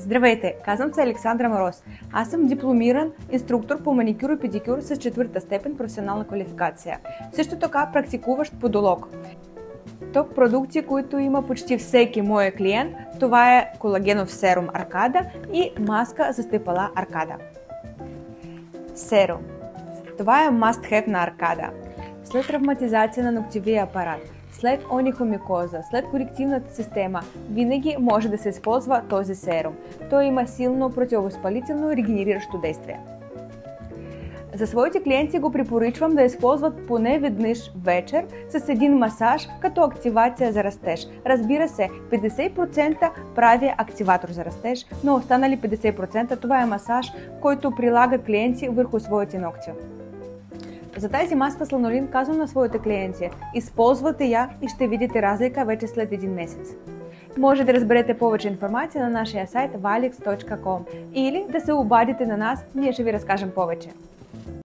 Здравейте, казвам се Александра Мороз. Аз съм дипломиран инструктор по маникюр и педикюр с 4-та степен професионална квалификация. Също така практикуващ подолог. Топ продукти, които има почти всеки мой клиент, това е колагенов серум Аркада и маска за стъпала Аркада. Серум. Това е must have на Аркада. След травматизация на ногтевия апарат, след онихомикоза, след корективната система, винаги може да се използва този серум. Той има силно противовъзпалително и регенериращо действие. За своите клиенти го препоръчвам да използват поне веднъж вечер с един масаж като активация за растеж. Разбира се, 50% прави активатор за растеж, но останали 50% това е масаж, който прилагат клиенти върху своите ногти. За тази маска с ланолин казвам на своите клиенти: използвате я и ще видите разлика вече след един месец. Може да разберете повече информация на нашия сайт valix.com или да се обадите на нас, ние ще ви разкажем повече.